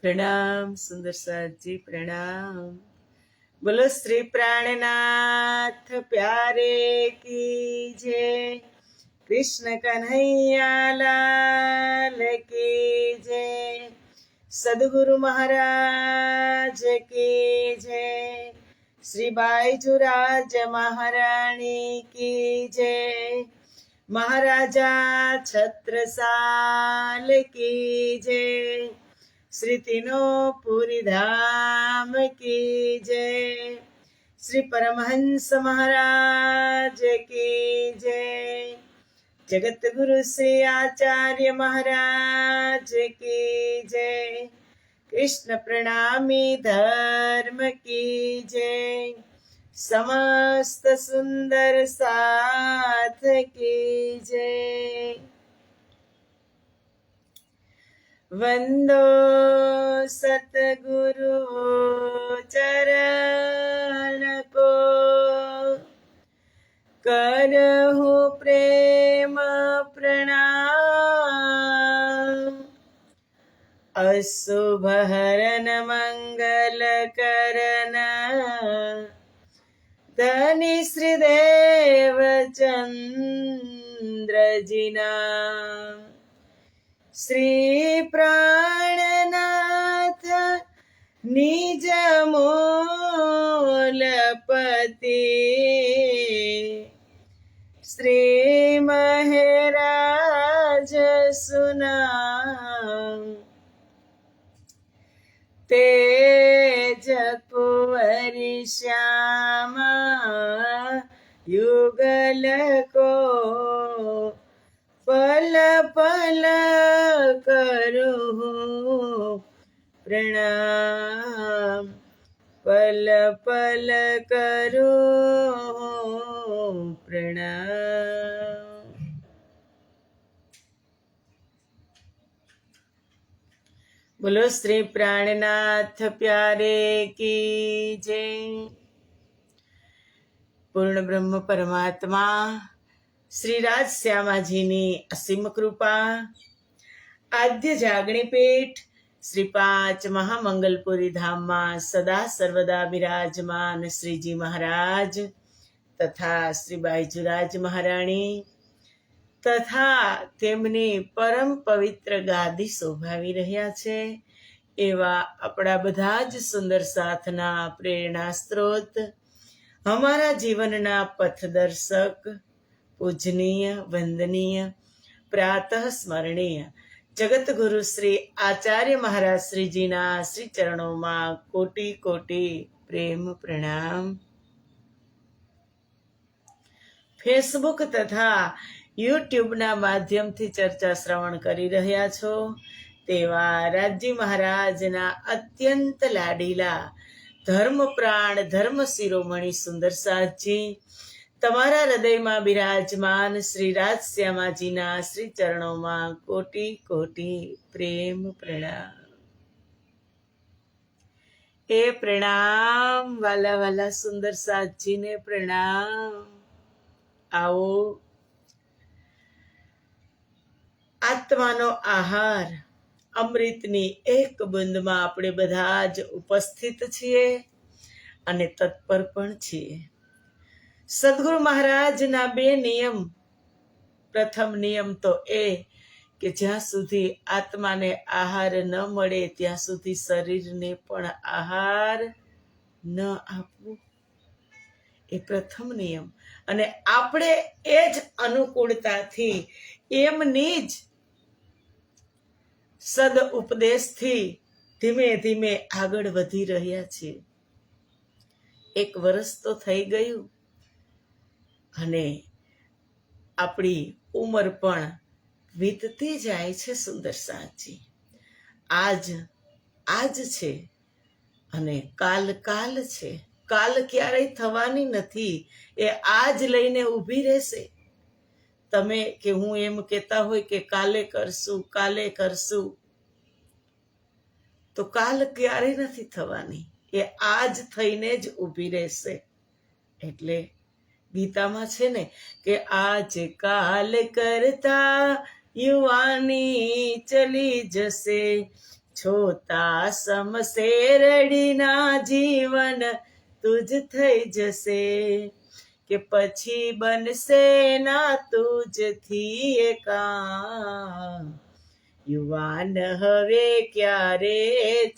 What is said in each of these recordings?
प्रणाम सुंदर साथ जी, प्रणाम। बोलो श्री प्राणनाथ प्यारे की जय। कृष्ण कन्हैया लाल की जय। सदगुरु महाराज की जय। श्री बाईजुराज महारानी की जय। महाराजा छत्रसाल की जय। श्री तीनों पुरी धाम की जय। श्री परमहंस महाराज की जय। जगत गुरु श्री आचार्य महाराज की जय। कृष्ण प्रणामी धर्म की जय। समस्त सुंदर साथ की जय। वंदो सतगुरु चरण को, करहु प्रेम प्रणाम। अशुभ हरन मंगल करन, धनी श्रीदेव चंद्र जिना। श्री प्राणनाथ निज मूलपति, श्री महराज सुना। तेज कुंवरी श्यामा युगल को, पल पल करूँ प्रणाम। पल पल करूँ प्रणाम। बोलो श्री प्राणनाथ प्यारे की जय। पूर्ण ब्रह्म परमात्मा श्री राज श्यामाजीની અસીમ કૃપા, આદ્ય જાગણી પીઠ શ્રી 5 મહામંગલપુરી ધામમાં સદા સર્વદા બિરાજમાન શ્રીજી મહારાજ તથા શ્રી બાઈજુરાજ મહારાણી તથા તેમની પરમ પવિત્ર ગાદી શોભાવી રહ્યા છે એવા આપણા બધા જ સુંદર સાથના પ્રેરણા સ્ત્રોત, અમારા જીવનના પથદર્શક, પૂજનીય, વંદનીય, પ્રાતઃ સ્મરણીય જગત ગુરુ શ્રી આચાર્ય મહારાજ શ્રીજીના શ્રી ચરણોમાં કોટી કોટી પ્રેમ પ્રણામ। ફેસબુક તથા યુટ્યુબના માધ્યમથી ચર્ચા શ્રવણ કરી રહ્યા છો તેવા રાજજી મહારાજના અત્યંત લાડીલા ધર્મપ્રાણ ધર્મ શિરોમણી સુંદર સાથજી, તમારા હૃદયમાં બિરાજમાન શ્રી રાજ શ્યામાજીના શ્રી ચરણોમાં કોટી કોટી પ્રેમ પ્રણામ। એ પ્રણામ વાલા વાલા સુંદર સાથજીને પ્રણામ। આવો આત્માનો આહાર અમૃતની એક બુંદમાં આપણે બધા જ ઉપસ્થિત છીએ અને તત્પર પણ છીએ। સદગુરુ મહારાજના 2 નિયમ। પ્રથમ નિયમ તો એ કે જ્યાં સુધી આત્માને આહાર ન મળે ત્યાં સુધી શરીરને પણ આહાર ન આપવો, એ પ્રથમ નિયમ। અને આપણે એ જ અનુકૂળતાથી એમની જ સદ ઉપદેશથી ધીમે ધીમે આગળ વધી રહ્યા છીએ। 1 વર્ષ તો થઈ ગયું અને આપણી ઉંમર પણ વીતતી જાય છે સુંદર સાથજી। આજ છે અને કાલ છે। કાલ ક્યારેય થવાની નથી, એ આજ લઈને ઊભી રહેશે। તમે કે હું એમ કહેતા હોય કે કાલે કરશું, તો કાલ ક્યારેય નથી થવાની, એ આજ થઈને જ ઊભી રહેશે। એટલે ગીતામાં છે ને કે આજ કાલ કરતા યુવાની ચલી જશે, છોતા સમ શેરડીના જીવન તુજ થઈ જશે, કે પછી બનશે ના તુજથી એ કામ, યુવાન હવે ક્યારે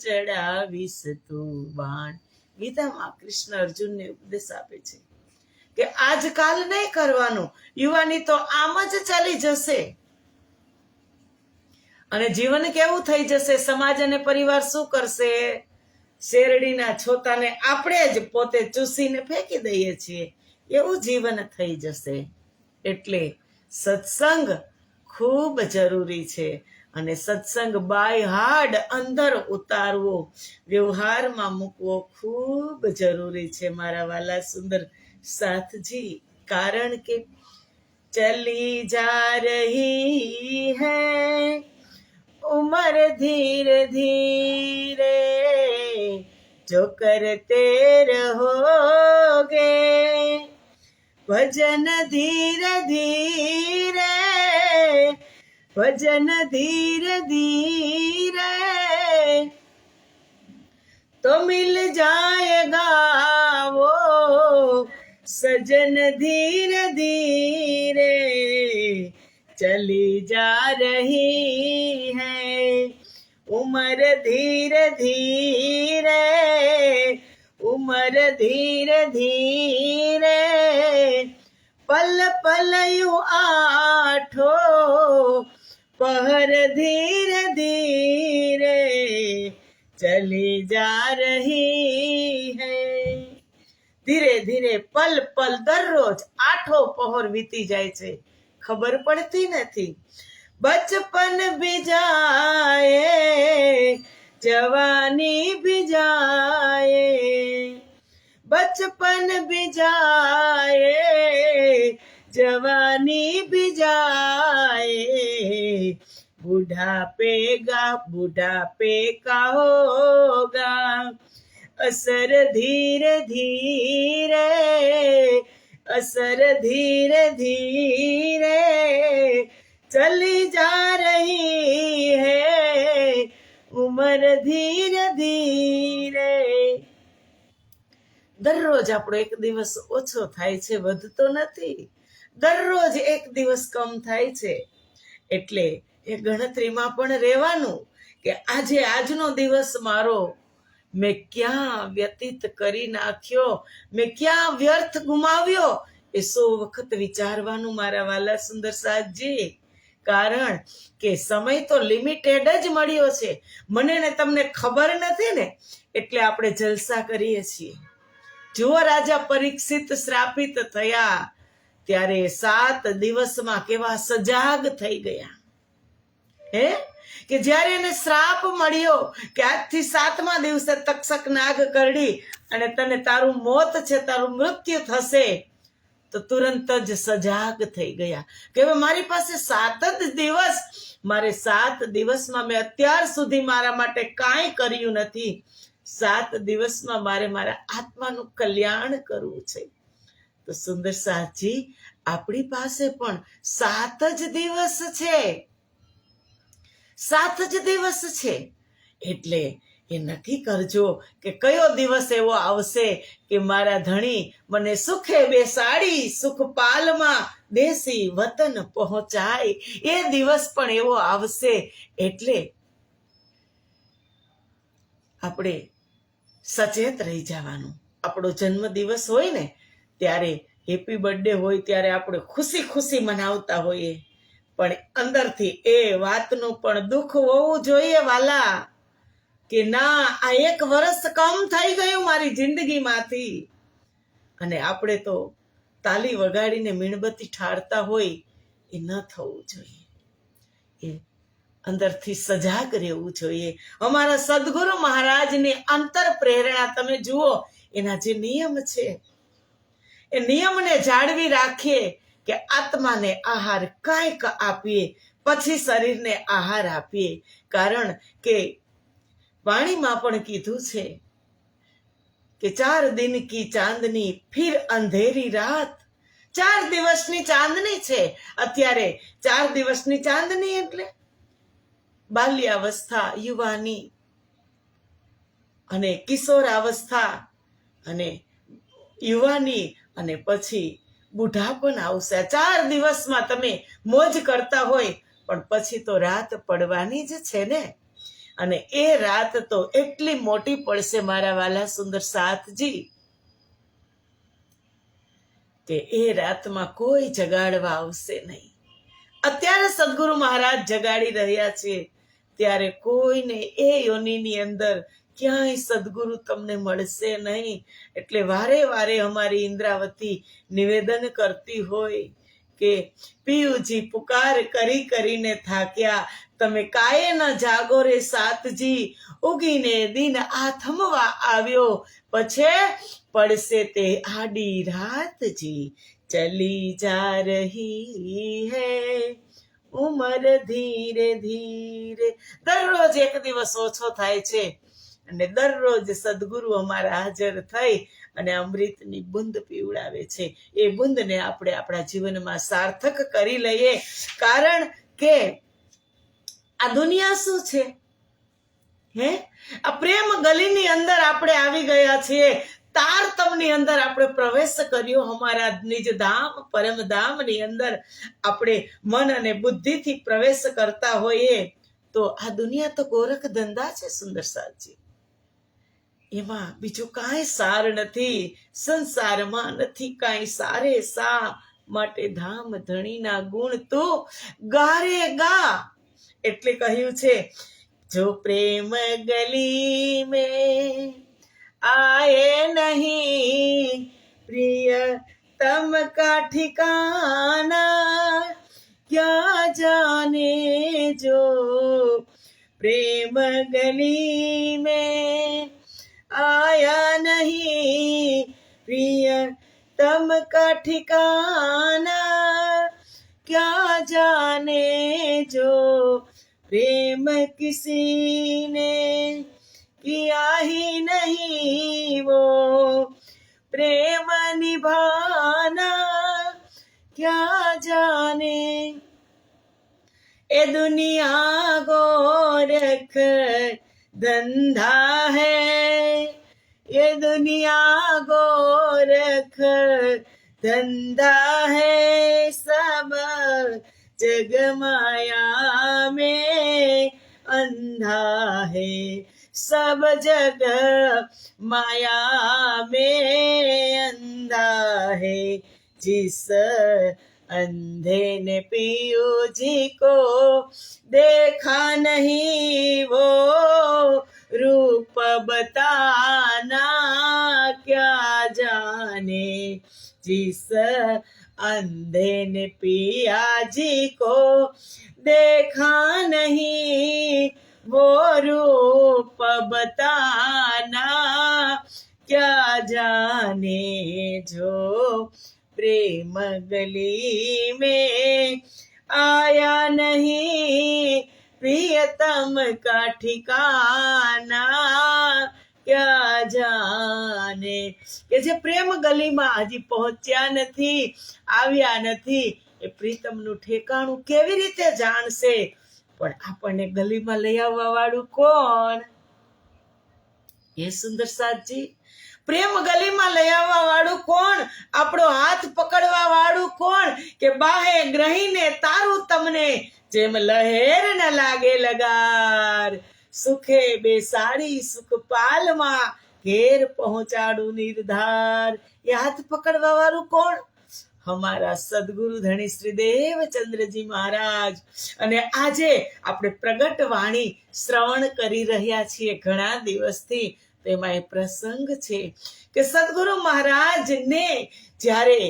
ચડાવીશ તું બાણ. ગીતામાં કૃષ્ણ અર્જુનને ઉપદેશ આપે છે કે આજકાલ નહીં કરવાનું, યુવાની તો આમ જ ચાલી જશે અને જીવન કેવું થઈ જશે, સમાજ અને પરિવાર શું કરશે? શેરડીના છોતાને આપણે જ પોતે ચૂસીને ફેંકી દઈએ છીએ એવું જીવન થઈ જશે. એટલે સત્સંગ ખૂબ જરૂરી છે અને સત્સંગ બાય હાર્ડ અંદર ઉતારવો, વ્યવહારમાં મૂકવો ખૂબ જરૂરી છે મારા વાલા સુંદર સાથજી. કારણ કે ચલી જા રહી હૈ उम्र धीरे धीरे, जो करते रहोगे भजन धीरे धीरे, भजन धीरे धीरे, तो मिल जाएगा वो सजन धीरे धीरे, चली जा रही है उम्र धीरे धीरे, उम्र धीरे धीरे, पल पल यूं आठो पहर धीरे धीरे, चली जा रही है. ધીરે ધીરે પલ પલ દરરોજ આઠો પહોર વીતી જાય છે, ખબર પડતી નથી. બચપન ભી જાયે જવાની ભી જાયે, બચપન ભી જાયે જવાની ભી જાયે, बुढ़ापे का होगा असर धीरे धीरे, असर धीरे धीरे, चली जा रही है उम्र धीरे धीरे. દરરોજ આપણો એક દિવસ ઓછો થાય છે, વધતો નથી. દરરોજ એક દિવસ કમ થાય છે. એટલે એ ગણતરીમાં પણ રહેવાનું કે આજે આજનો દિવસ મારો મેં ક્યાં વ્યતીત કરી નાખ્યો, મેં ક્યાં વ્યર્થ ગુમાવ્યો, એ 100 વખત વિચારવાનું મારા વાલા સુંદર સાથજી. કારણ કે સમય તો લિમિટેડ જ મળ્યો છે. મને ને તમને ખબર નથી ને એટલે આપણે જલસા કરીએ છીએ. જો રાજા પરીક્ષિત શ્રાપિત થયા ત્યારે 7 દિવસમાં કેવા સજાગ થઈ ગયા, હે કે જ્યારે એને શ્રાપ મળ્યો કે આજથી 7મા દિવસે તક્ષક નાગ કરડી અને તને તારું મોત છે, તારું મૃત્યુ થશે, તો તુરંત જ સજાગ થઈ ગયા કે હવે મારી પાસે 7 જ દિવસ, મારે 7 દિવસમાં મેં અત્યાર સુધી મારા માટે કાંઈ કર્યું નથી, 7 દિવસમાં મારે મારા આત્માનું કલ્યાણ કરવું છે. તો સુંદર સાથજી, આપણી પાસે પણ 7 જ દિવસ છે, 7 જ દિવસ છે. એટલે એ નક્કી કરજો કે કયો દિવસ એવો આવશે કે મારા ધણી મને સુખે બેસાડી સુખપાલમાં દેશી વતન પહોંચાય. એ દિવસ પણ એવો આવશે. એટલે આપણે સચેત રહી જવાનું. આપણો જન્મ દિવસ હોય ને ત્યારે હેપી બર્થડે હોય ત્યારે આપણે ખુશી ખુશી મનાવતા હોઈએ, પણ અંદરથી એ વાતનું પણ દુઃખ હોવું જોઈએ વાલા કે ના, આ 1 વર્ષ કમ થઈ ગયું મારી જિંદગીમાંથી. અને આપણે તો તાલી વગાડીને મીણબત્તી ઠારતા હોય, એ ન થવું જોઈએ. એ અંદરથી સજાગ રહેવું જોઈએ. અમારા સદગુરુ મહારાજની અંતર પ્રેરણા તમે જુઓ, એના જે નિયમ છે એ નિયમને જાળવી રાખીએ કે આત્માને આહાર કાંઈક આપીએ, પછી શરીરને આહાર આપીએ. કારણ કે વાણીમાં પણ કીધું છે કે 4 દિન કી ચાંદની ફિર અંધેરી રાત. 4 દિવસની ચાંદની છે અત્યારે. 4 દિવસની ચાંદની એટલે બાલ્યાવસ્થા, યુવાની, અને કિશોરાવસ્થા અને યુવાની અને પછી બુઢાપણ આવશે. 4 દિવસમાં તમે મોજ કરતા હોય પણ પછી તો રાત પડવાની જ છે ને. અને એ રાત તો એટલી મોટી પડશે મારા વાલા સુંદર સાથજી કે એ રાતમાં કોઈ જગાડવા આવશે નહીં. અત્યારે સદગુરુ મહારાજ જગાડી રહ્યા છે ત્યારે કોઈને એ યોનિની અંદર ક્યાંય સદગુરુ તમને મળશે નહીં. એટલે વારે વારે અમારી ઇન્દ્રાવતી નિવેદન કરતી હોય કે પિયુજી પુકાર કરી કરીને થાક્યા, તમે કાયે ન જાગો રે સાથજી, ઉગીને દિન આથમવા આવ્યો, પછી પડશે તે આડી રાતજી, ચલી જા રહી હૈ ઉમર ધીરે ધીરે. દરરોજ એક દિવસ ઓછો થાય છે અને દરરોજ સદગુરુ અમારા હાજર થઈ અને અમૃતની બુંદ પીવડાવે છે. એ બુંદને આપણે આપણા જીવનમાં સાર્થક કરી લઈએ. કારણ કે આ દુનિયા શું છે? આ પ્રેમ ગલીની અંદર આપણે આવી ગયા છીએ. તારતમની અંદર આપણે પ્રવેશ કર્યો. અમારા નિજ ધામ પરમધામની અંદર આપણે મન અને બુદ્ધિથી પ્રવેશ કરતા હોઈએ તો આ દુનિયા તો ગોરખ ધંધા છે સુંદર સાજી. એમાં બીજું કાંઈ સાર નથી. સંસારમાં નથી કાંઈ સારે સા, માટે ધામ ધણીના ગુણ તું ગારે ગા. એટલે કહ્યું છે જો પ્રેમ ગલી में आए नहीं प्रिय तम का ठिकाना, क्या जाने जो प्रेम गली में आया नहीं प्रिय तम का ठिकाना, क्या जाने जो प्रेम किसी ने किया ही नहीं वो प्रेम निभाना, क्या जाने. ए दुनिया गोरख धंधा है, ये दुनिया गोरख धंधा है, सब जग माया में अंधा है, सब जग माया में अंधा है. जिस अंधे ने पियू जी को देखा नहीं वो रूप बताना, क्या जाने. जिस अंधे ने पिया जी को देखा नहीं वो रूप बताना, क्या जाने जो प्रेम गली में आया नहीं प्रियतम का ठिकाना, क्या जाने. કે જે પ્રેમ ગલીમાં હજી પહોંચ્યા નથી, આવ્યા નથી, એ પ્રીતમનું ઠેકાણું કેવી રીતે જાણશે? પણ આપણને ગલીમાં લઈ આવવા વાળું કોણ? એ સુંદર સાજી. પ્રેમ ગલીમાં લઈ આવવા વાળું કોણ? આપણો હાથ પકડવા વાળું કોણ? કે બાહે ગ્રહીને તારું તમને જેમ લહેર ન લાગે લગાર, સુખે બેસાડી સુખપાલમાં ઘેર પહોંચાડું નિર્ધાર. એ હાથ પકડવા વાળું કોણ? હમારા સદગુરુ ધણી શ્રી દેવચંદ્રજી મહારાજ. અને આજે આપણે પ્રગટ વાણી શ્રવણ કરી રહ્યા છીએ ઘણા દિવસથી. તેમાં એ પ્રસંગ છે કે સદગુરુ મહારાજને જ્યારે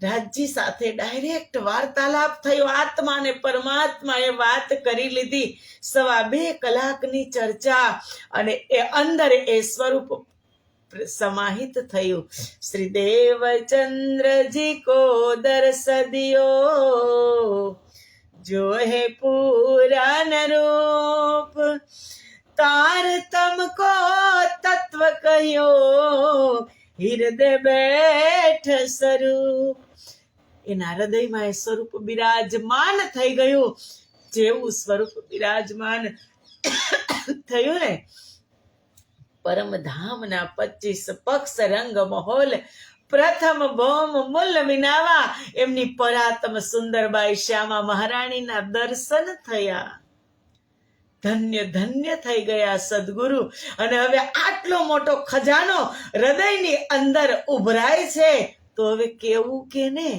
રાજજી સાથે ડાયરેક્ટ વાર્તાલાપ થયો, આત્મા અને પરમાત્માએ વાત કરી લીધી. 2.5 કલાકની ચર્ચા અને એ અંદર એ સ્વરૂપ समाहित થયું. શ્રી દેવચંદ્રજી કો દર્શ દિયો, જો હે પુરાન રૂપ, તારતમ કો તત્વ કહ્યો, હૃદય બેઠ સ્વરૂપ. એના હૃદયમાં એ સ્વરૂપ બિરાજમાન થઈ ગયું. જેવું સ્વરૂપ બિરાજમાન થયું ને પરમધામના 25 પક્ષ રંગ મહોલ પ્રથમ ભૌમ મૂલ વિનાવા એમની પરાતમ સુંદરબાઈ શ્યામા મહારાણીના દર્શન થયા. ધન્ય ધન્ય થઈ ગયા સદગુરુ. અને હવે આટલો મોટો ખજાનો હૃદયની અંદર ઉભરાય છે, તો હવે કેવું કે ને.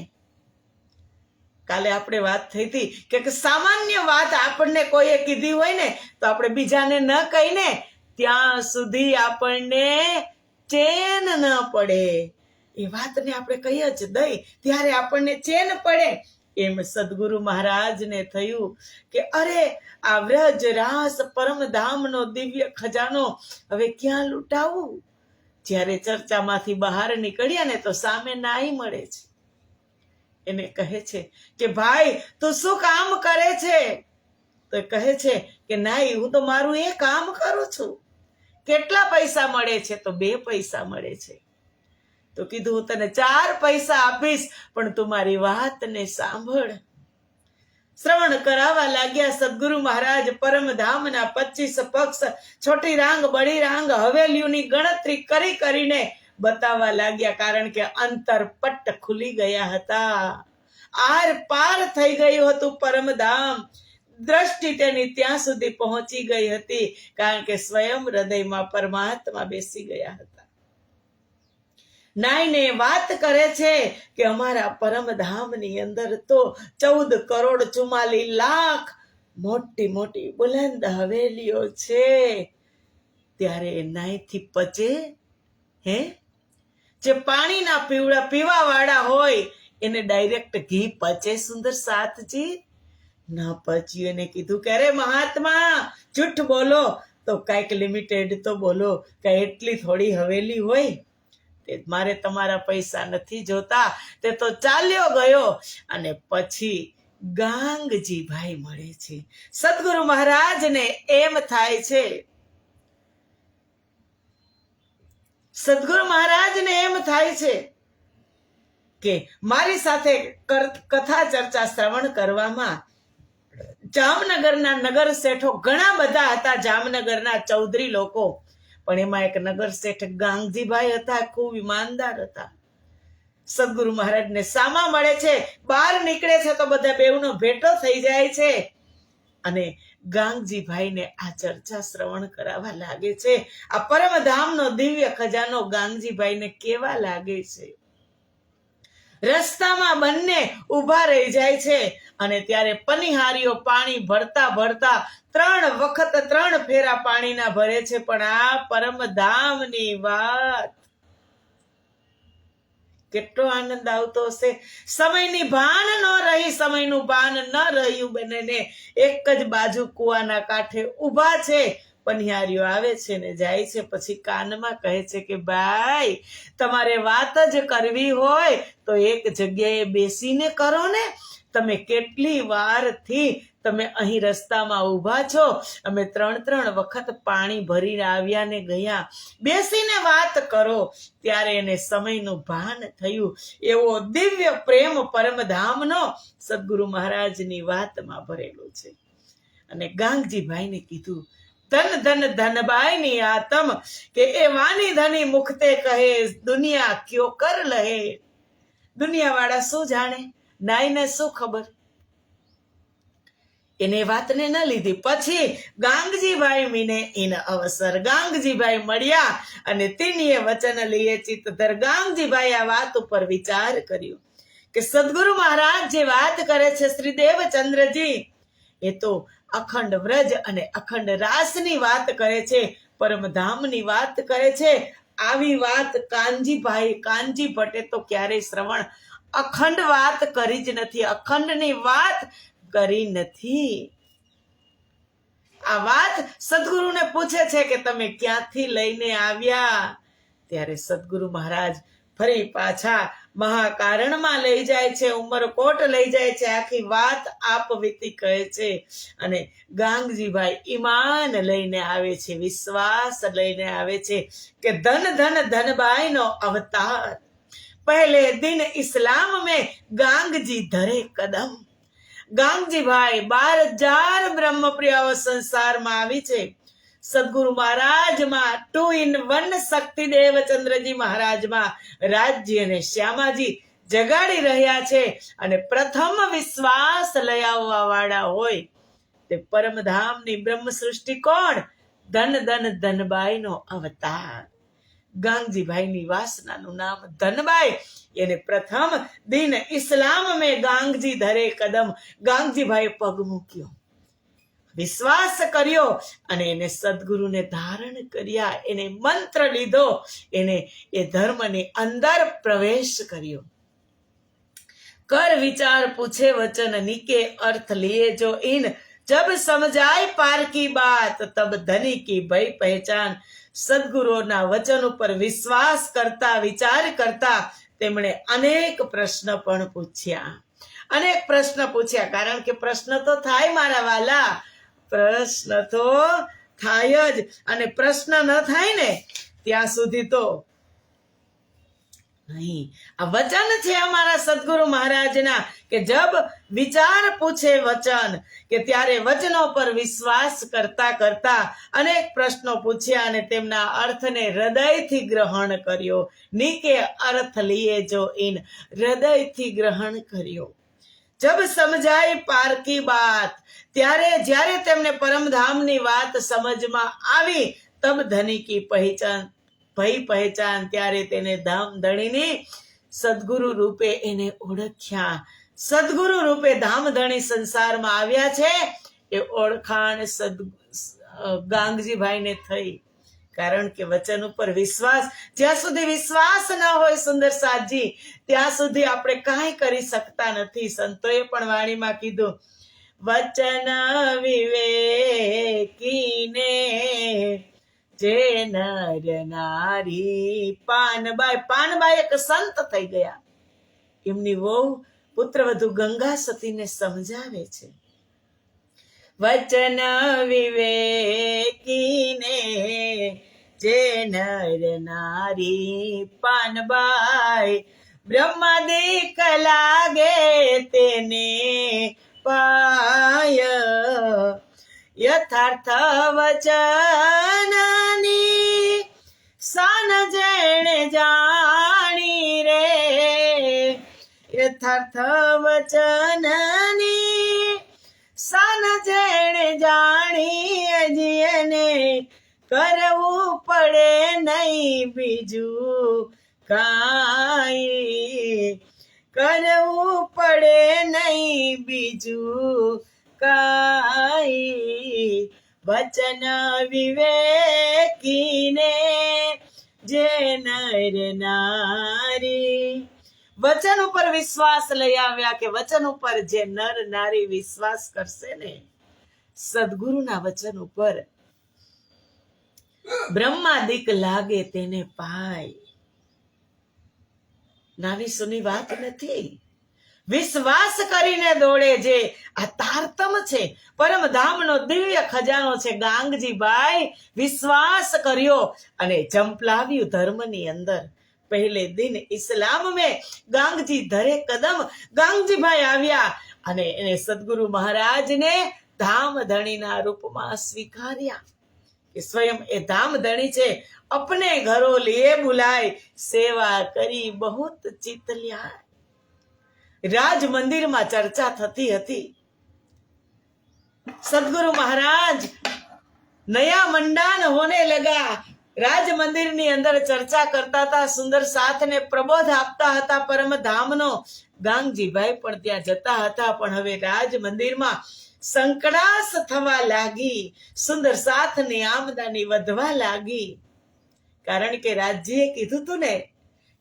કાલે આપણે વાત થઈ હતી કે સામાન્ય વાત આપણને કોઈએ કીધી હોય ને તો આપણે બીજાને ન કહીને ત્યાં સુધી આપણને ચેન ન પડે. એ વાતને આપણે કહી જ દઈ ત્યારે આપણને ચેન પડે. એમ સદગુરુ મહારાજને થયું કે અરે આ વ્રજ રાસ પરમધામનો દિવ્ય ખજાનો હવે ક્યાં લૂંટાવું. જ્યારે ચર્ચામાંથી બહાર નીકળ્યા ને તો સામે નાઈ મળે છે. એને કહે છે કે ભાઈ તું શું કામ કરે છે? તો કહે છે કે નાઈ હું તો મારું એ કામ કરું છું. કેટલા પૈસા મળે છે? તો 2 પૈસા મળે છે. તો કીધું હું તને 4 પૈસા આપીશ, પણ તું મારી વાતને સાંભળ. શ્રવણ કરાવવા લાગ્યા સદગુરુ મહારાજ. પરમધામના 25 પક્ષ, છોટી રાંગ બડી રાંગ હવેલીઓની ગણતરી કરીને બતાવવા લાગ્યા. કારણ કે અંતરપટ્ટ ખુલી ગયા હતા. આર પાર થઈ ગયું હતું પરમધામ. દ્રષ્ટિ તેની ત્યાં સુધી પહોંચી ગઈ હતી, કારણ કે સ્વયં હૃદયમાં પરમાત્મા બેસી ગયા હતા. નાઈને વાત કરે છે કે અમારા પરમધામની અંદર તો 14,44,00,000 મોટી મોટી બુલંદ હવેલીઓ છે. ત્યારે નાઈથી પચે હે? જે પાણીના પીવા વાળા હોય એને ડાયરેક્ટ ઘી પચે સુંદર સાથજી? ન પચ્યું. એને કીધું કે અરે મહાત્મા જૂઠ બોલો તો કઈક લિમિટેડ તો બોલો, કઈ એટલી થોડી હવેલી હોય? મારે તમારા પૈસા નથી જોતા. તે તો ચાલ્યો ગયો. અને પછી ગાંગજીભાઈ મળે છે. સદગુરુ મહારાજને એમ થાય છે, સદગુરુ મહારાજને એમ થાય છે કે મારી સાથે કથા ચર્ચા શ્રવણ કરવામાં જામનગરના નગર શેઠો ઘણા બધા હતા. જામનગરના ચૌધરી લોકો, પણ એમાં એક નગર શેઠ ગાંગજીભાઈ હતા, ખૂબ ઈમાનદાર હતા. સદગુરુ મહારાજને સામા મળે છે. બહાર નીકળે છે તો બધા બેવનો ભેટો થઈ જાય છે. અને ગાંગજીભાઈને આ ચર્ચા શ્રવણ કરાવવા લાગે છે. આ પરમધામનો દિવ્ય ખજાનો ગાંગજીભાઈને કેવા લાગે છે. રસ્તામાં બંને ઊભા રહી જાય છે. અને ત્યારે પનિહારીઓ પાણી ભરતા 3 વખત 3 ફેરા પાણીના ભરે છે. પણ આ પરમધામની વાત, કેટલો આનંદ આવતો હશે. સમયની ભાન ન રહી, સમયનું ભાન ન રહ્યું. બંનેને એક જ બાજુ કુવાના કાંઠે ઊભા છે. પનિહારીઓ આવે છે ને જાય છે. પછી કાનમાં કહે છે કે ભાઈ તમારે વાત જ કરવી હોય તો એક જગ્યાએ બેસીને કરો ને. તમે કેટલી વારથી તમે અહીં રસ્તામાં ઊભા છો. અમે 3 વખત પાણી ભરીને આવ્યા ને ગયા. બેસીને વાત કરો. ત્યારે એને સમયનું ભાન થયું. એવો દિવ્ય પ્રેમ પરમધામનો સદગુરુ મહારાજની વાતમાં ભરેલો છે. અને ગાંગજીભાઈને કીધું ધન ધન ધનબાઈની આતમ કે એ વાની ધની મુખતે કહે દુનિયા ક્યો કર લહે. દુનિયા વાળા શું જાણે, નાઈને શું ખબર. એને વાતને ન લીધી. પછી ગાંગજીભાઈ મીને ઇન અવસર ગાંગજીભાઈ મળ્યા અને તીનીએ વચન લીએ ચિત્તધર. ગાંગજીભાઈ આ વાત ઉપર વિચાર કર્યો કે સદગુરુ મહારાજ જે વાત કરે છે શ્રીદેવચંદ્રજી, એ તો અખંડ વ્રજ અને અખંડ રાસની વાત કરે છે, પરમધામની વાત કરે છે. આવી વાત કાનજી ભટ્ટે તો ક્યારેય શ્રવણ અખંડ વાત કરી જ નથી, અખંડની વાત કરી નથી. આ વાત સદગુરુને પૂછે છે કે તમે ક્યાંથી લઈને આવ્યા? ત્યારે સદગુરુ મહારાજ ફરી પાછા મહાકારણમાં લઈ જાય છે, ઉમરકોટ લઈ જાય છે. આખી વાત આપવીતી કહે છે. અને ગાંગજીભાઈ ઈમાન લઈને આવે છે, વિશ્વાસ લઈને આવે છે કે ધન ધન ધનબાઈનો અવતાર. પહેલે દિન ઇસ્લામ में गांगजी धरे कदम. ગાંગજીભાઈ 12,000 બ્રહ્મપ્રિયાઓ સંસારમાં આવી છે. સદગુરુ મહારાજમાં 2 in 1 શક્તિ દેવચંદ્રજી મહારાજમાં રાજજી અને શ્યામાજી જગાડી રહ્યા છે. અને પ્રથમ વિશ્વાસ લઈ આવવા વાળા હોય તે પરમધામની બ્રહ્મ સૃષ્ટિ કોણ? ધન ધન ધનબાઈનો અવતાર. ગાંગજીભાઈની વાસનાનું નામ ધનબાઈ. એને પ્રથમ દિન ઇસ્લામ में ગાંગજી ધરે કદમ. ગાંગજીભાઈએ પગ મૂક્યો, વિશ્વાસ કર્યો અને એને સદગુરુને ધારણ કર્યા. એને મંત્ર લીધો, એને એ ધર્મની અંદર પ્રવેશ કર્યો. कर विचार पूछे वचन निके अर्थ लिए जो इन जब समझाए पार की बात तब धनी की भय पहचान. સદગુરુના વચન ઉપર વિશ્વાસ કરતા, વિચાર કરતા તેમણે અનેક પ્રશ્ન પણ પૂછ્યા. કારણ કે પ્રશ્ન તો થાય મારા વાલા, પ્રશ્ન તો થાય જ. અને પ્રશ્ન ન થાય ને ત્યાં સુધી તો નહીં. આ વચન છે અમારા સદગુરુ મહારાજના કે જબ વિચાર પૂછે વચન, કે ત્યારે વચનો પર વિશ્વાસ કરતા કરતા અનેક પ્રશ્નો પૂછ્યા અને તેમના અર્થને હૃદયથી ગ્રહણ કર્યો. નીકે અર્થ લીએ જો ઇન, હૃદયથી ગ્રહણ કર્યો. જબ સમજાય પાર કી બાત, ત્યારે જ્યારે તેમને પરમધામની વાત સમજમાં આવી, તબ ધની કી પહેચાન, ત્યારે તેને ધામ ધણીની સદગુરુ રૂપે એને ઓળખ્યા. સદગુરુ રૂપે ધામધણી સંસારમાં આવ્યા છે એ ઓળખાણ ગાંગજીભાઈને થઈ. કારણ કે વચન ઉપર વિશ્વાસ, જ્યાં સુધી વિશ્વાસ ન હોય સુંદર સાજી, ત્યાં સુધી આપણે કાંઈ કરી શકતા નથી. સંતોએ પણ વાણીમાં કીધું, વચન વિવેકીને જે નર નારી. પાનબાઈ એક સંત થઈ ગયા. એમની વહુ પુત્રવધુ ગંગા સતીને સમજાવે છે, વચન વિવેકીને જે નર નારી. પાનબાઈ બ્રહ્માદિક લાગે તેને પાય, યથાર્થ વચનની સાન જેણે જાણી રે. યથાર્થ વચનની સાન જેણે જાણી, જીને કરવું પડે નહીં બીજું કાંઈ, કરવું પડે નહીં બીજું કાંઈ. વચન વિવેકીને જે નર નારી. વચન ઉપર વિશ્વાસ લઈ આવ્યા કે વચન ઉપર જે નર નારી વિશ્વાસ કરશે ને, સદગુરુના વચન ઉપર, બ્રહ્માદિક લાગે તેને પાય. નાની સુની વાત નથી. વિશ્વાસ કરીને દોડે જે આ તારતમ છે, પરમધામનો દિવ્ય ખજાનો છે. ગાંગજીભાઈ વિશ્વાસ કર્યો અને જંપલાવ્યું ધર્મની અંદર. પહેલે દિન ઇસ્લામ में ગાંગજી ધરે કદમ. ગાંગજીભાઈ આવ્યા અને એને સદગુરુ મહારાજને ધામધણીના રૂપમાં સ્વીકાર્યા કે સ્વયં એ ધામધણી છે. અપને ઘરો લીએ બુલાય, સેવા કરી બહુત ચિત લ્યા. રાજ મંદિરમાં ચર્ચા થતી હતી. સદગુરુ મહારાજ નયા મંડાન હોને લગા. રાજ મંદિરની અંદર ચર્ચા કરતા હતા, સુંદર સાથને પ્રબોધ આપતા હતા પરમધામનો. ગાંગજીભાઈ પણ ત્યાં જતા હતા, પણ હવે રાજ મંદિરમાં સંકડાસ થવા લાગી. સુંદર સાથની આમદની વધવા લાગી. કારણ કે રાજજીએ કીધું તું ને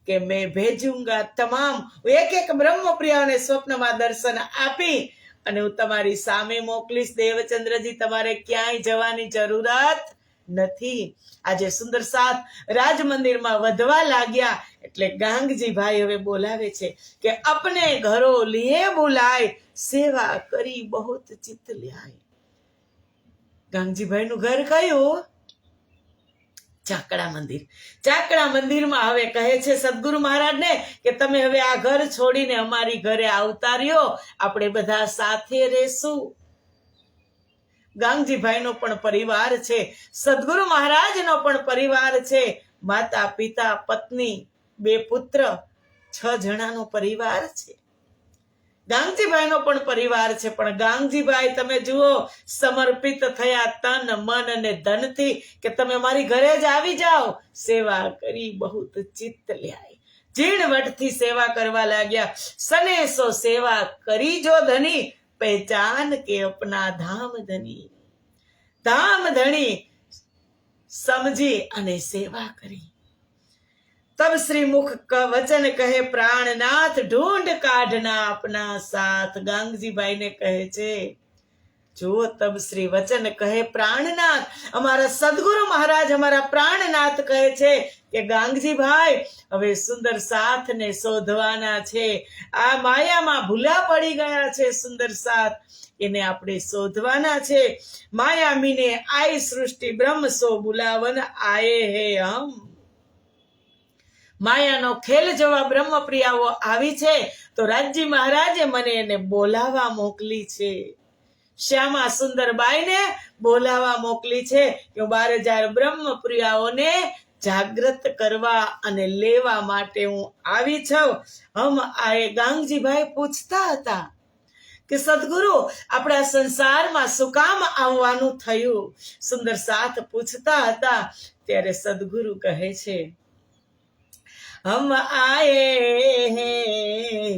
કે મેં ભેજુંગા તમામ, એક એક બ્રહ્મપ્રિયાને સ્વપ્નમાં દર્શન આપી અને હું તમારી સામે મોકલીશ. દેવચંદ્રજી, તમારે ક્યાંય જવાની જરૂરત નથી. આજે સુંદર સાથ રાજ મંદિરમાં વધવા લાગ્યા એટલે ગાંગજીભાઈ હવે બોલાવે છે કે અપને ઘરો લીએ બુલાય, સેવા કરી બહુત ચિત્ત લ્યાય. ગાંગજીભાઈ નું ઘર કયું? ચાકડા મંદિર. ચાકડા મંદિરમાં હવે કહે છે સદગુરુ મહારાજને કે તમે હવે આ ઘર છોડીને અમારી ઘરે આવતા રહ્યો, આપણે બધા સાથે રહેશું. ગાંગજીભાઈનો પણ પરિવાર છે, સદગુરુ મહારાજનો પણ પરિવાર છે, માતા પિતા પત્ની 2 પુત્ર 6 જણાનો પરિવાર છે. ગાંગજીભાઈનો પણ પરિવાર છે, પણ ગાંગજીભાઈ તમે જુઓ સમર્પિત થયા તન મન અને ધનથી કે તમે મારી ઘરે જ આવી જાઓ, સેવા કરી બહુત ચિત્ત લ્યાય, ઝીણવટથી સેવા કરવા લાગ્યા. સનેસો સેવા કરી જો ધની, પહેચાન કે અપના ધામ ધની. ધામ ધણી સમજી અને સેવા કરી. तब श्री मुख का वचन कहे प्राणनाथ, ढूंढ काढ़ना अपना साथ. गांगजीभाई ने કહે છે, જો તબ શ્રી વચન કહે પ્રાણનાથ, અમારા સદગુરુ મહારાજ અમારા પ્રાણનાથ કહે છે કે ગાંગજીભાઈ હવે સુંદર સાથને શોધવાના છે. આ માયામાં ભૂલા પડી ગયા છે સુંદર સાથ, એને આપણે શોધવાના છે. માયા મીને આઈ સૃષ્ટિ બ્રહ્મ સો બુલાવન આયે હે હમ. માયાનો ખેલ જોવા બ્રહ્મપ્રિયાઓ આવી છે તો રાજજી મહારાજે મને એને બોલાવા મોકલી છે. શ્યામા સુંદરબાઈને બોલાવા મોકલી છે કે 12,000 બ્રહ્મપ્રિયાઓને જાગૃત કરવા અને લેવા માટે હું આવી છું. હમ આએ ગાંગજીભાઈ પૂછતા હતા કે સદગુરુ આપણા સંસારમાં શું કામ આવવાનું થયું? સુંદર સાથ પૂછતા હતા ત્યારે સદગુરુ કહે છે, हम आए हैं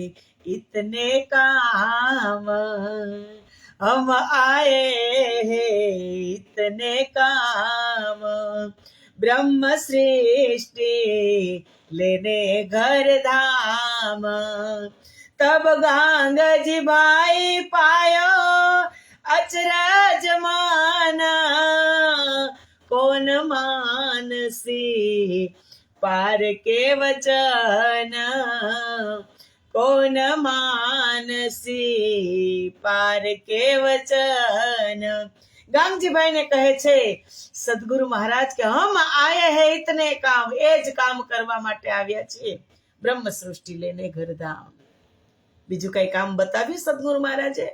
इतने काम, हम आए हैं इतने काम, ब्रह्म सृष्टि लेने घर धाम. तब गांगजी भाई पायो अचरज माना, कौन मानसी पार के वचन, कौन मानसी पार के वचन. गांगजीभाई ने કહે છે સદગુરુ મહારાજ કે હમ આયે હે ઇતને કામ, એ જ કામ કરવા માટે આવ્યા છીએ, બ્રહ્મ સૃષ્ટિ લેને ઘરધામ. બીજું કઈ કામ બતાવ્યું સદગુરુ મહારાજે?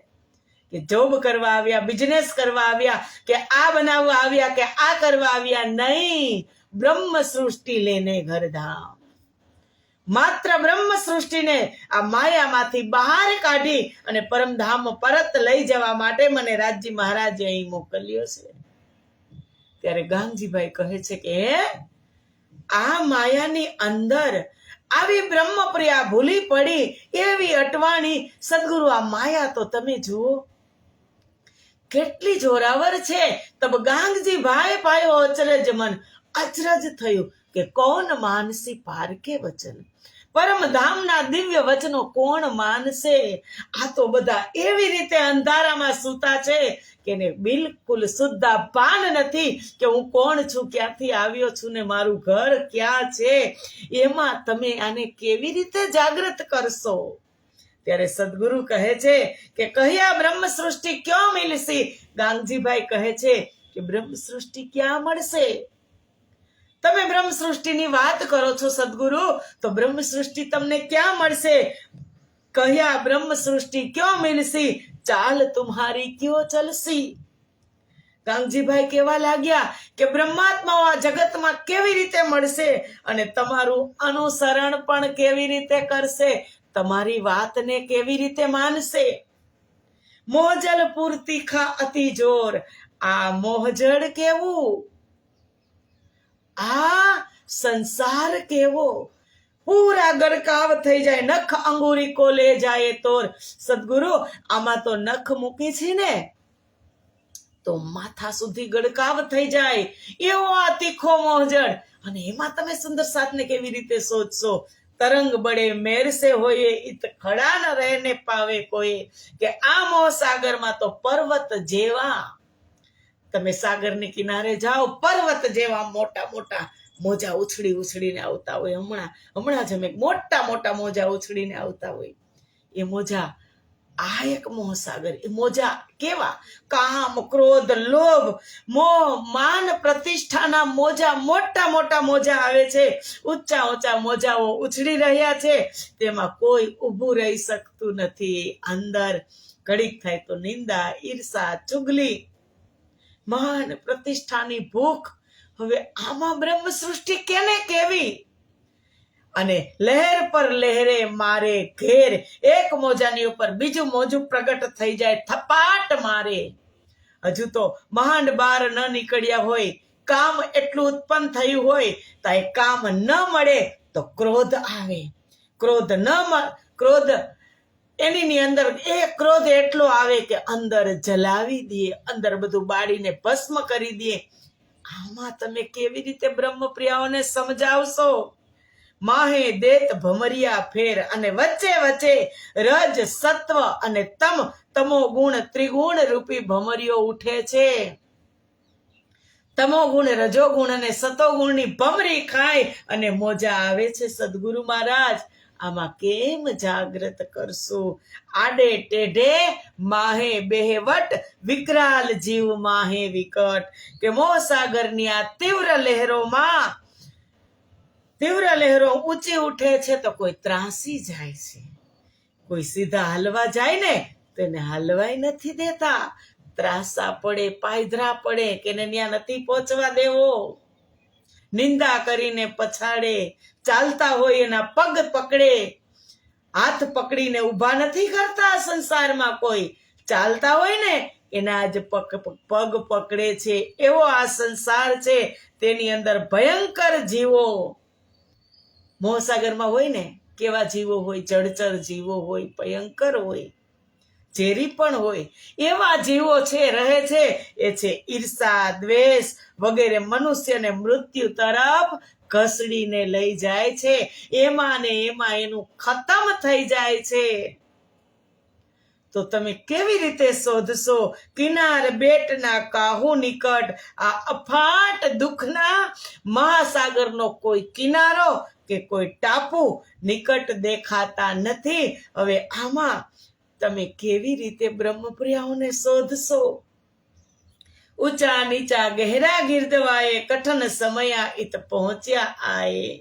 કે જોબ કરવા આવ્યા, બિઝનેસ કરવા આવ્યા, કે આ બનાવવા આવ્યા, કે આ કરવા આવ્યા? નહીં, બ્રહ્મ સૃષ્ટિ લેને ઘરધામ. માત્ર બ્રહ્મ સૃષ્ટિને આ માયામાંથી બહાર કાઢી અને પરમધામ પરત લઈ જવા માટે મને રાજજી મહારાજે અહીં મોકલ્યો છે. ત્યારે ગાંગજીભાઈ કહે છે કે આ માયાની અંદર આવી બ્રહ્મપ્રિયા ભૂલી પડી એવી અટવાણી સદગુરુ, આ માયા તો તમે જુઓ કેટલી જોરાવર છે. તબ ગાંગજીભાઈ પાયો અચરજ મન, અચરજ થયું કે કોણ માનસી પાર કે વચન, પરમધામના દિવ્ય વચનો કોણ માનશે? આ તો બધા એવી રીતે અંધારામાં સૂતા છે કે એને બિલકુલ સુદ્ધા ભાન નથી કે હું કોણ છું, ક્યાંથી આવ્યો છું ને મારું ઘર ક્યાં છે. એમાં તમે આને કેવી રીતે જાગૃત કરશો? ત્યારે સદગુરુ કહે છે કે કહ્યા બ્રહ્મ સૃષ્ટિ ક્યાં મિલસી. ગાંગજીભાઈ કહે છે કે બ્રહ્મ સૃષ્ટિ ક્યાં મળશે? તમે બ્રહ્મ સૃષ્ટિની વાત કરો છો સદગુરુ, તો બ્રહ્મ સૃષ્ટિ તમને ક્યાં મળશે? કહ્યા બ્રહ્મ સૃષ્ટિ ક્યાં મિલસી, ચાલ તુમ્હારી ક્યો ચલસી. ગાંગજીભાઈ કહેવા લાગ્યા કે બ્રહ્માત્માઓ આ જગતમાં કેવી રીતે મળશે અને તમારું અનુસરણ પણ કેવી રીતે કરશે, તમારી વાતને કેવી રીતે માનશે? મોહજલ પૂર્તિ ખા અતિ જોર, આ મોહજળ કેવું, આ સંસાર કેવો, પૂરા ગરકાવ થઈ જાય, નખ અંગુરી કો લે જાય તોર. સદગુરુ આમાં તો નખ મૂકી છે ને તો માથા સુધી ગડકાવ થઈ જાય એવો આ તીખો મોહજળ. અને એમાં તમે સુંદર સાથને કેવી રીતે શોધશો? तरंग बड़े मेर से होए इत खड़ा न रहने पावे कोई, કે આ મોહ સાગર માં તો પર્વત જેવા, તમે સાગર ને કિનારે જાઓ, પર્વત જેવા મોટા મોટા મોજા ઉછળી ઉછળીને આવતા હોય. હમણાં જ અમે મોટા મોટા મોજા ઉછળીને આવતા હોય. એ મોજા આ એક મોહસાગર. એ મોજા કેવા? કામ, ક્રોધ, લોભ, મોહ, માન, પ્રતિષ્ઠાના મોજા, મોટા મોટા મોજા આવે છે. ઊંચા ઊંચા મોજાઓ ઉછળી રહ્યા છે. તેમાં કોઈ ઊભું રહી શકતું નથી. અંદર ઘડીક થાય તો નિંદા, ઈર્ષા, ચુગલી, માન પ્રતિષ્ઠાની ભૂખ. હવે આમાં બ્રહ્મ સૃષ્ટિ કેને કેવી? અને લહેર પર લહેરે મારે ઘેર, એક મોજાની ઉપર બીજું મોજું પ્રગટ થઈ જાય, થપાટ મારે. હજુ તો માંડ બાર ન નીકળ્યા હોય, કામ એટલું ઉત્પન્ન થયું હોય, તો એ કામ ન મળે તો ક્રોધ આવે. ક્રોધ એની અંદર એ ક્રોધ એટલો આવે કે અંદર જલાવી દે, અંદર બધું બાળીને ભસ્મ કરી દે. આમાં તમે કેવી રીતે બ્રહ્મપ્રિયાઓને સમજાવશો? માહે દેત ભમરિયા ફેર, અને વચ્ચે વચ્ચે રજ સત્વ અને તમો ગુણ ત્રિગુણ રૂપી ભમરીઓ ઉઠે છે. તમો ગુણ, રજો ગુણ અને સતો ગુણની ભમરી ખાય અને મોજા આવે છે. સદગુરુ મહારાજ, આમાં કેમ જાગ્રત કરશું? આડે ટેઢે માહે બેહવટ, વિકરાલ જીવ માહે વિકટ. કે મોહ સાગરની આ તીવ્ર લહેરો ઊંચી ઉઠે છે તો કોઈ ત્રાસી જાય છે, કોઈ સીધા હાલવા જાય ને તેને હાલવાય નથી દેતા. ત્રાસા પડે, પાયધરા પડે કે એને ત્યાં નથી પહોંચવા દેવો. નિંદા કરીને પછાડે, ચાલતા હોય એના પગ પકડે. હાથ પકડીને ઊભા નથી કરતા સંસારમાં કોઈ, ચાલતા હોય ને એના જ પગ પકડે છે. એવો આ સંસાર છે, તેની અંદર ભયંકર જીવો. મોહસાગરમાં હોય ને કેવા જીવો હોય, જળચર જીવો હોય, ભયંકર હોય, ઝેરી પણ હોય. એવા જીવો છે, રહે છે. એ છે ઈર્ષા, દ્વેષ વગેરે મનુષ્યને મૃત્યુ તરફ ઘસડીને લઈ જાય છે. એમાં ને એમાં એનું ખતમ થઈ જાય છે. તો તમે કેવી રીતે શોધશો? કિનાર બેટના કાહુ નિકટ, આ અફાટ દુઃખના મહાસાગરનો કોઈ કિનારો કે કોઈ ટાપુ નિકટ દેખાતા નથી. હવે આમાં તમે કેવી રીતે બ્રહ્મપ્રિયાઓને શોધશો? ઊંચા નીચા ગહેરા ગીર્દવાએ, કઠન સમયા ઇત પહોંચ્યા આયે.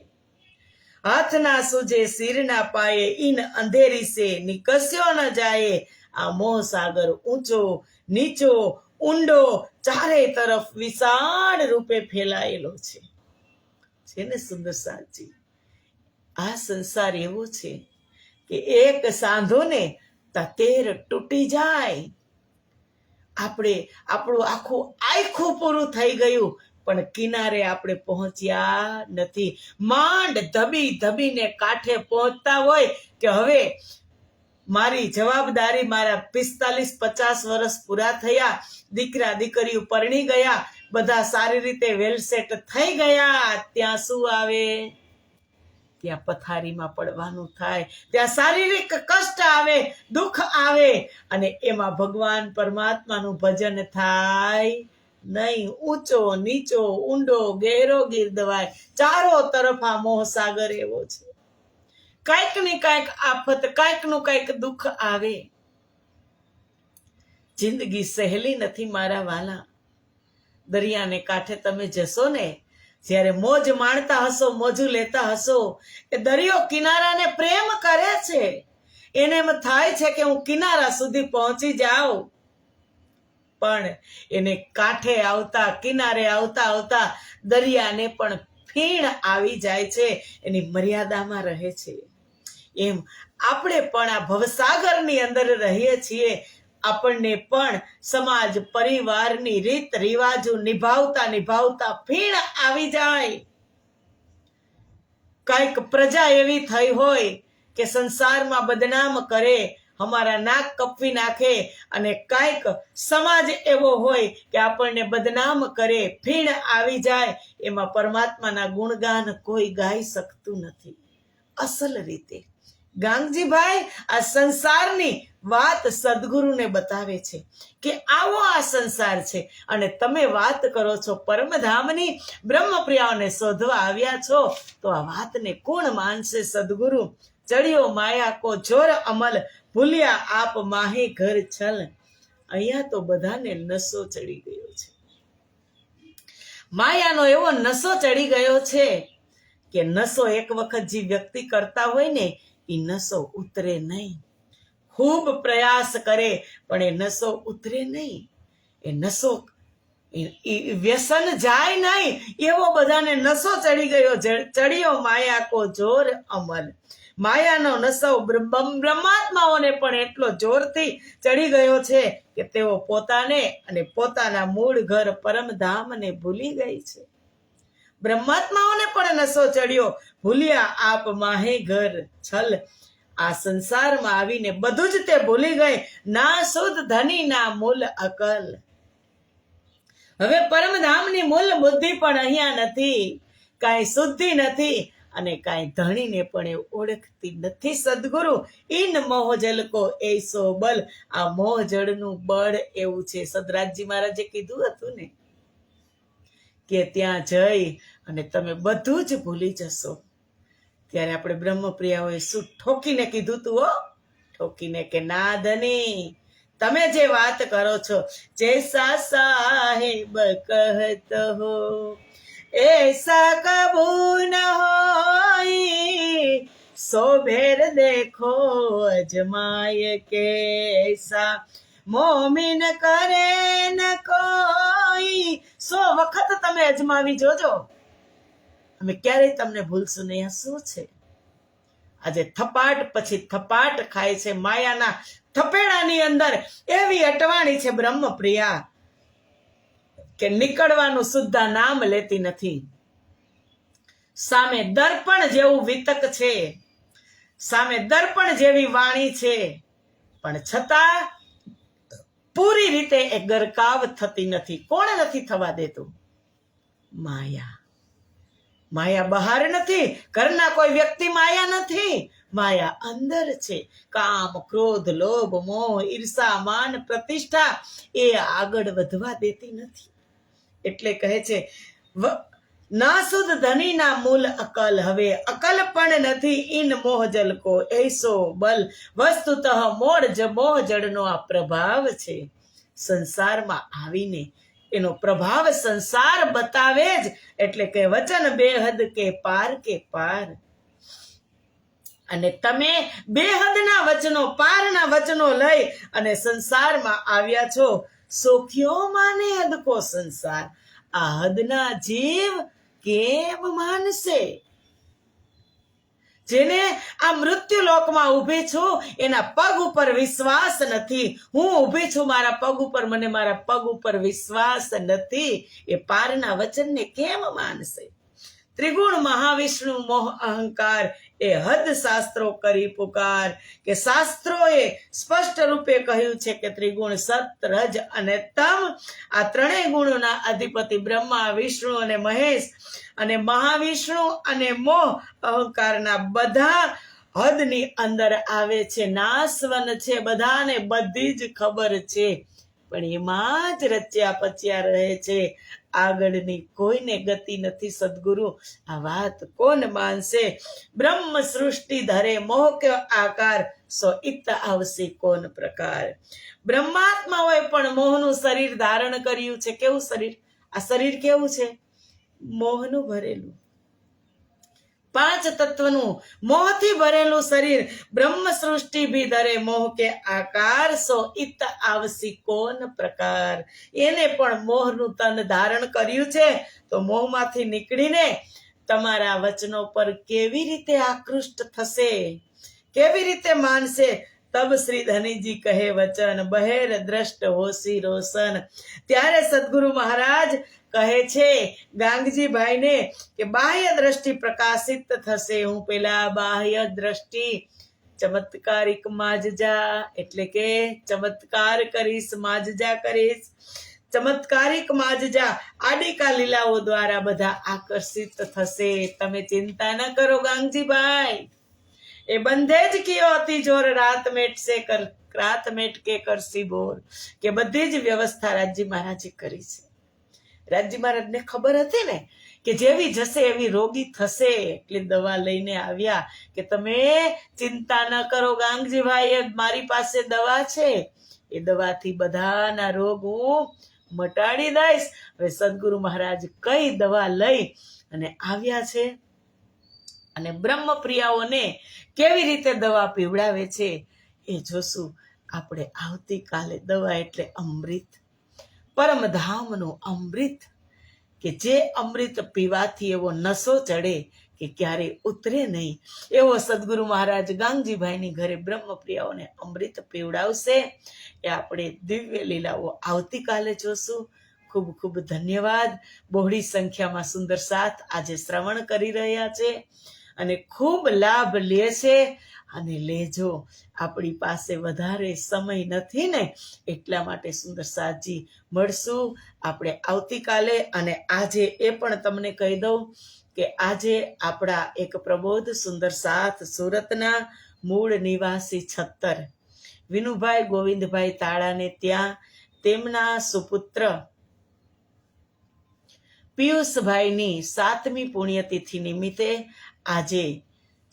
હાથ ના સૂજે સિર ના પાયે, ઇન અંધેરી સે નિકસ્યો ન જાય. આ મોહ સાગર ઊંચો નીચો ઊંડો ચારે તરફ વિશાળ રૂપે ફેલાયેલો છે ને સુંદર સાચી? આ સંસાર એવો છે કે એક સાંધો ને તા 13 તૂટી જાય. આપણું આખું આખું પૂરું થઈ ગયું, પણ કિનારે આપણે પહોંચ્યા નથી. માંડ ધબીને કાંઠે પહોંચતા હોય કે હવે મારી જવાબદારી, મારા 45-50 વર્ષ પૂરા થયા, દીકરા દીકરીઓ પરણી ગયા, બધા સારી રીતે વેલ સેટ થઈ ગયા. ત્યાં શું આવે? ત્યાં પથારીમાં પડવાનું થાય, ત્યાં શારીરિક કષ્ટ આવે, દુઃખ આવે, અને એમાં ભગવાન પરમાત્માનું ભજન થાય નહીં. ઊંચો નીચો ઊંડો ગહેરો ગીર્દવાય, ચારો તરફ આ મોહ સાગર એવો છે. કાંઈક ને કાંઈક આફત, કાંઈક નું કાંઈક દુઃખ આવે. જિંદગી સહેલી નથી મારા વાલા. દરિયાને કાંઠે તમે જશો ને, જ્યારે મોજ માણતા હશો, મોજું લેતા હશો, એ દરિયો કિનારાને પ્રેમ કરે છે. એને એમ થાય છે કે હું કિનારા સુધી પહોંચી જાઉં, પણ એને કાંઠે આવતા, કિનારે આવતા દરિયાને પણ ફીણ આવી જાય છે, એની મર્યાદામાં રહે છે. એમ આપણે પણ આ ભવસાગરની અંદર રહીએ છીએ. આપણને પણ સમાજ પરિવારની રીત રિવાજો નિભાવતા ફીણ આવી જાય. કઈક પ્રજા એવી થઈ હોય કે સંસારમાં બદનામ કરે, અમારા નાક કપવી નાખે, અને કઈક સમાજ એવો હોય કે આપણને બદનામ કરે, ફીણ આવી જાય. એમાં પરમાત્માના ગુણગાન કોઈ ગાઈ શકતું નથી અસલ રીતે. ગાંગજીભાઈ આ સંસારની વાત સદગુરુને બતાવે છે કે આવો આ સંસાર છે, અને તમે વાત કરો છો પરમધામની, બ્રહ્મપ્રિયાઓને શોધવા આવ્યા છો, તો આ વાતને કોણ માનશે? સદગુરુ ચડ્યો માયા કો જોર અમલ, ભૂલ્યા આપ માહે ઘર છલ. અહીંયા તો બધાને નશો ચડી ગયો છે. માયાનો એવો નશો ચડી ગયો છે કે નશો એક વખત જે વ્યક્તિ કરતા હોય ને, એ નશો ઉતરે નહીં. ખૂબ પ્રયાસ કરે પણ એ નશો ઉતરે નહીં. એ નશો વ્યસન જાય નહીં એવો બધાને નશો ચડી ગયો, ચડ્યો માયા કો જોર અમલ. માયાનો નશો બ્રહ્માત્માઓને પણ એટલો જોરથી ચડી ગયો છે કે તેઓ પોતાને અને પોતાના મૂળ ઘર પરમધામને ભૂલી ગઈ છે. બ્રહ્માત્માઓને પણ નશો ચડ્યો, ભૂલ્યા આપ માહે ઘર છલ. આ સંસારમાં આવીને બધું જ તે ભૂલી ગઈ, ના શુદ્ધ ધની ના મૂલ અકલ. હવે પરમધામની મૂલ બુદ્ધિ પણ અહીંયા નથી, કાંઈ શુદ્ધિ નથી અને કાંઈ ધણીને પણ એ ઓળખતી નથી. સદગુરુ ઇન મોહ જલ કો એસો બલ. આ મોહ જળનું બળ એવું છે. સદરાજજી મહારાજે કીધું હતું ને કે ત્યાં જઈ અને તમે બધું જ ભૂલી જશો. ત્યારે આપણે બ્રહ્મપ્રિયાઓએ શું ઠોકીને કીધું તું હો, ઠોકીને કે ના ધની, તમે જે વાત કરો છો, જૈસા સાહેબ કહત હો એસા કબૂ ન હોય, સો ભેર દેખો અજમાય કે એસા મોમિન કરે ન કોઈ. 100 વખત તમે અજમાવી જોજો, અમે ક્યારેય તમને ભૂલશું નહીં. આ શું છે? આજે થપાટ પછી થપાટ ખાય છે, માયાના થપેડાની અંદર એવી અટવાણી છે બ્રહ્મપ્રિયા કે નીકળવાનું સુદ્ધા નામ લેતી નથી. સામે દર્પણ જેવું વિતક છે, સામે દર્પણ જેવી વાણી છે, પણ છતાં પૂરી રીતે એ ગરકાવ થતી નથી. કોણ નથી થવા દેતું? માયા. માયા બહાર નથી, ઘરના કોઈ વ્યક્તિ માયા નથી, માયા અંદર છે. કામ, ક્રોધ, લોભ, મોહ, ઈર્ષા, માન, પ્રતિષ્ઠા એ આગળ વધવા દેતી નથી. એટલે કહે છે ના શુદ્ધ ધની ના મૂલ અકલ. હવે અકલ પણ નથી. ઇન મોહ જલ કો એસો બલ. વસ્તુતઃ મોહ જળનો આ પ્રભાવ છે. સંસારમાં આવીને એનો પ્રભાવ સંસાર બતાવે જ. એટલે કે વચન બેહદ કે પાર. અને તમે બેહદના વચનો, પારના વચનો લઈ અને સંસારમાં આવ્યા છો. સોખ્યો માને હદ કો સંસાર. આ હદના જીવ કેમ માનશે? જેને આ મૃત્યુ લોકમાં ઊભી છું, એના પગ ઉપર વિશ્વાસ નથી. હું ઊભી છું મારા પગ ઉપર, મને મારા પગ ઉપર વિશ્વાસ નથી. એ પારના વચનને કેમ માનશે? ત્રિગુણ મહાવિષ્ણુ મોહ અહંકાર એ હદ શાસ્ત્રો કરી પુકાર. કે શાસ્ત્રોએ સ્પષ્ટ રૂપે કહ્યું છે કે ત્રિગુણ સત, રજ અને તમ, આ ત્રણેય ગુણોના અધિપતિ બ્રહ્મા, વિષ્ણુ અને મહેશ, અને મહાવિષ્ણુ અને મોહ અહંકારના બધા હદની અંદર આવે છે. નાશવન છે, બધાને બધી જ ખબર છે, પણ એમાં જ રચ્યા પચ્યા રહે છે. આગળની કોઈને ગતિ નથી. સદગુરુ આ વાત કોણ માનશે? બ્રહ્મ સૃષ્ટિ ધરે મોહ કે આકાર, સો ઇત આવશે કોન પ્રકાર. બ્રહ્માત્માઓએ પણ મોહનું શરીર ધારણ કર્યું છે. કેવું શરીર? આ શરીર કેવું છે? મોહનું ભરેલું, 5 તત્વનું મોહથી ભરેલું શરીર. બ્રહ્મ સૃષ્ટિ ભી ધરે મોહ કે આકાર, સો ઇત આવસી કોન પ્રકાર. એને પણ મોહનું તન ધારણ કર્યું છે. તો મોહમાંથી નીકળીને તમારા વચનો પર કેવી રીતે આકૃષ્ટ થશે? કેવી રીતે માનશે? તબ શ્રી ધનીજી કહે વચન, બહેર દ્રષ્ટ હોશી રોશન. ત્યારે સદગુરુ મહારાજ કહે છે ગાંગજીભાઈને કે બાહ્ય દ્રષ્ટિ પ્રકાશિત થશે. હું પેલા બાહ્ય દ્રષ્ટિ ચમત્કારિક માજજા, એટલે કે ચમત્કાર કરીશ, માજજા કરીશ. ચમત્કારિક માજજા આડિકા લીલાઓ દ્વારા બધા આકર્ષિત થશે. તમે ચિંતા ન કરો ગાંગજીભાઈ. એ બંધે જ કિયો હતી જોર, રાત મેટ કે કરસી બોર. કે બધી જ વ્યવસ્થા રાજજી મહારાજે કરી છે. રાજજી મહારાજને ખબર હતી ને કે જેવી જશે એવી રોગી થશે, એટલે દવા લઈને આવ્યા કે તમે ચિંતા ન કરો ગાંગજીભાઈ, મારી પાસે દવા છે, એ દવાથી બધાના રોગ હું મટાડી દઈશ. હવે સદગુરુ મહારાજ કઈ દવા લઈ અને આવ્યા છે અને બ્રહ્મપ્રિયાઓને કેવી રીતે દવા પીવડાવે છે એ જોશું આપણે આવતીકાલે. દવા એટલે અમૃત. પરમધામનું અમૃત, કે જે અમૃત પીવાથી એવો નશો ચડે કે ક્યારેય ઉતરે નહીં, એવો સદગુરુ મહારાજ ગાંગજીભાઈની ઘરે બ્રહ્મપ્રિયાઓને અમૃત પીવડાવશે. એ આપણે દિવ્ય લીલાઓ આવતીકાલે જોશું. ખૂબ ખૂબ ધન્યવાદ. બહોળી સંખ્યામાં સુંદર સાથ આજે શ્રવણ કરી રહ્યા છે અને ખૂબ લાભ લે છે. અને લેજો, આપણી પાસે વધારે સમય નથી ને, એટલા માટે સુંદર સાથજી મળશું આપણે આવતીકાલે. અને આજે એ પણ તમને કહી દઉં કે આજે આપણા એક પ્રબોધ સુંદર સાથ સુરતના મૂળ નિવાસી છત્તર વિનુભાઈ ગોવિંદભાઈ તાળાને ત્યાં તેમના સુપુત્ર પિયુષભાઈની 7મી પુણ્યતિથિ નિમિત્તે આજે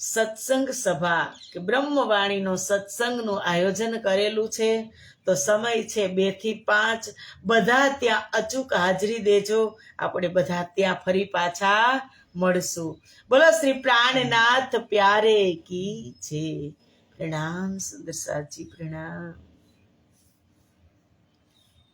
સત્સંગ સભા કે બ્રહ્મવાણીનો સત્સંગનું આયોજન કરેલું છે. તો સમય છે 2 થી 5. બધા ત્યાં અચૂક હાજરી દેજો. આપણે બધા ત્યાં ફરી પાછા મળશું. બોલો શ્રી પ્રાણનાથ પ્યારે કી જય. પ્રણામ સુંદર સાજી, પ્રણામ.